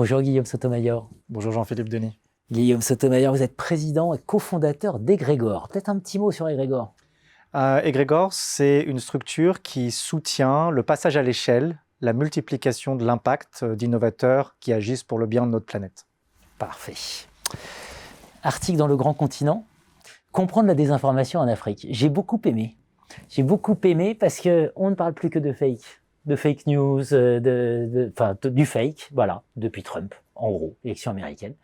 Bonjour Guillaume Sotomayor. Bonjour Jean-Philippe Denis. Guillaume Sotomayor, vous êtes président et cofondateur d'Egrégor. Peut-être un petit mot sur Egrégor. Egrégor, c'est une structure qui soutient le passage à l'échelle, la multiplication de l'impact d'innovateurs qui agissent pour le bien de notre planète. Parfait. Article dans Le Grand Continent, comprendre la désinformation en Afrique. J'ai beaucoup aimé. J'ai beaucoup aimé parce qu'on ne parle plus que de fake news, du fake, voilà, depuis Trump, en gros, élection américaine.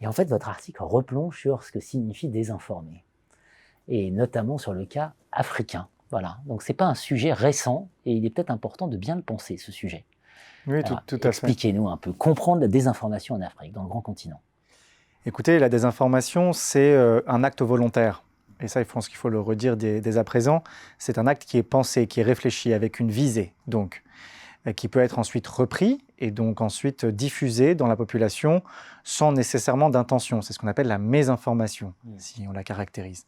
Et en fait, votre article replonge sur ce que signifie désinformer, et notamment sur le cas africain. Voilà. Donc, ce n'est pas un sujet récent, et il est peut-être important de bien le penser, ce sujet. Oui, Alors, tout à fait. Expliquez-nous un peu, comprendre la désinformation en Afrique, dans le Grand Continent. Écoutez, la désinformation, c'est un acte volontaire. Et ça, je pense qu'il faut le redire dès à présent. C'est un acte qui est pensé, qui est réfléchi, avec une visée, donc, qui peut être ensuite repris et donc ensuite diffusé dans la population sans nécessairement d'intention. C'est ce qu'on appelle la mésinformation, si on la caractérise.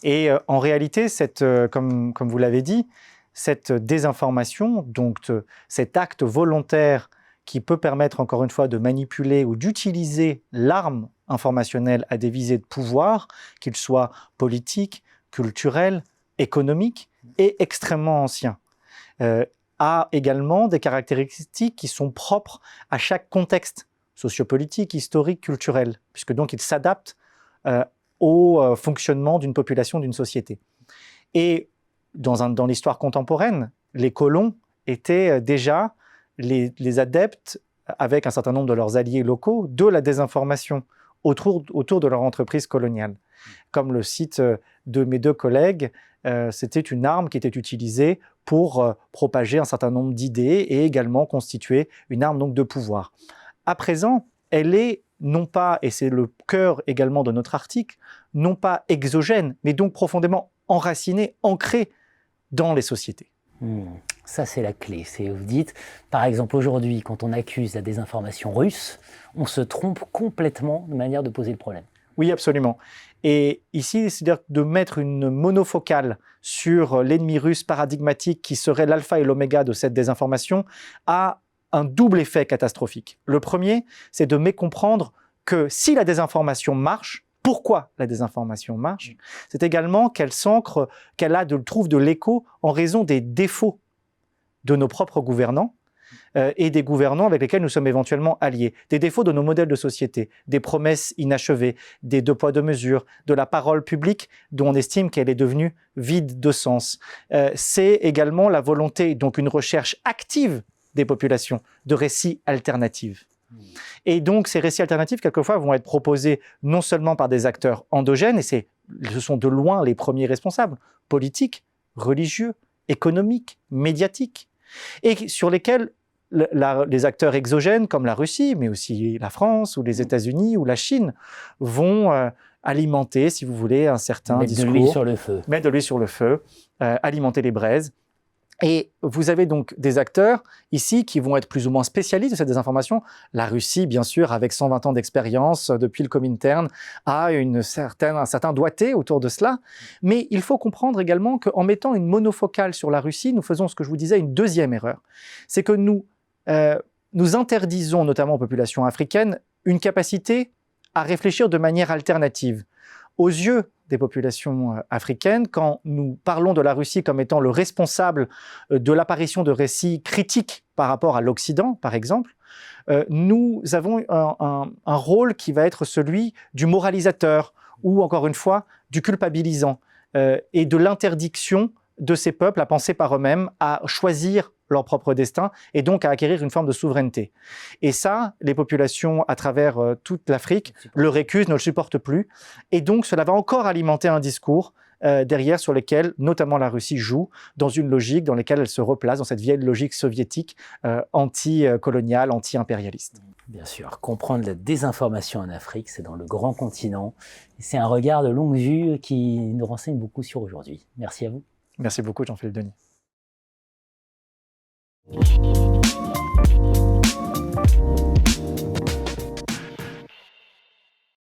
Et en réalité, comme vous l'avez dit, cette désinformation, donc cet acte volontaire qui peut permettre encore une fois de manipuler ou d'utiliser l'arme informationnelle à des visées de pouvoir, qu'il soit politique, culturel, économique, est extrêmement ancien. A également des caractéristiques qui sont propres à chaque contexte sociopolitique, historique, culturel, puisque donc il s'adapte au fonctionnement d'une population, d'une société. Et dans l'histoire contemporaine, les colons étaient déjà les adeptes, avec un certain nombre de leurs alliés locaux, de la désinformation autour de leur entreprise coloniale. Comme le cite de mes deux collègues, c'était une arme qui était utilisée pour propager un certain nombre d'idées et également constituer une arme donc de pouvoir. À présent, elle est non pas, et c'est le cœur également de notre article, non pas exogène, mais donc profondément enracinée, ancrée dans les sociétés. Ça, c'est la clé. Vous dites, par exemple, aujourd'hui, quand on accuse la désinformation russe, on se trompe complètement de manière de poser le problème. Oui, absolument. Et ici, c'est-à-dire de mettre une monofocale sur l'ennemi russe paradigmatique qui serait l'alpha et l'oméga de cette désinformation a un double effet catastrophique. Le premier, c'est de mécomprendre que si la désinformation marche, pourquoi la désinformation marche, c'est également qu'elle s'ancre, trouve de l'écho en raison des défauts de nos propres gouvernants et des gouvernants avec lesquels nous sommes éventuellement alliés. Des défauts de nos modèles de société, des promesses inachevées, des deux poids deux mesures, de la parole publique dont on estime qu'elle est devenue vide de sens. C'est également la volonté, donc une recherche active des populations, de récits alternatifs. Et donc ces récits alternatifs, quelquefois, vont être proposés non seulement par des acteurs endogènes, et ce sont de loin les premiers responsables, politiques, religieux, économiques, médiatiques, et sur lesquels les acteurs exogènes comme la Russie, mais aussi la France ou les États-Unis ou la Chine vont alimenter, si vous voulez, un certain discours. Mettre de l'huile sur le feu. Mettre de l'huile sur le feu, alimenter les braises. Et vous avez donc des acteurs ici qui vont être plus ou moins spécialistes de cette désinformation. La Russie, bien sûr, avec 120 ans d'expérience depuis le Comintern, a un certain doigté autour de cela. Mais il faut comprendre également qu'en mettant une monofocale sur la Russie, nous faisons ce que je vous disais, une deuxième erreur. C'est que nous interdisons, notamment aux populations africaines, une capacité à réfléchir de manière alternative. Aux yeux des populations africaines, quand nous parlons de la Russie comme étant le responsable de l'apparition de récits critiques par rapport à l'Occident, par exemple, nous avons un rôle qui va être celui du moralisateur ou, encore une fois, du culpabilisant et de l'interdiction de ces peuples à penser par eux-mêmes, à choisir leur propre destin et donc à acquérir une forme de souveraineté. Et ça, les populations à travers toute l'Afrique le récusent, ne le supportent plus. Et donc, cela va encore alimenter un discours derrière sur lequel, notamment la Russie joue, dans une logique dans laquelle elle se replace, dans cette vieille logique soviétique anti-coloniale, anti-impérialiste. Bien sûr, comprendre la désinformation en Afrique, c'est dans le Grand Continent. C'est un regard de longue vue qui nous renseigne beaucoup sur aujourd'hui. Merci à vous. Merci beaucoup, Jean-Philippe Denis.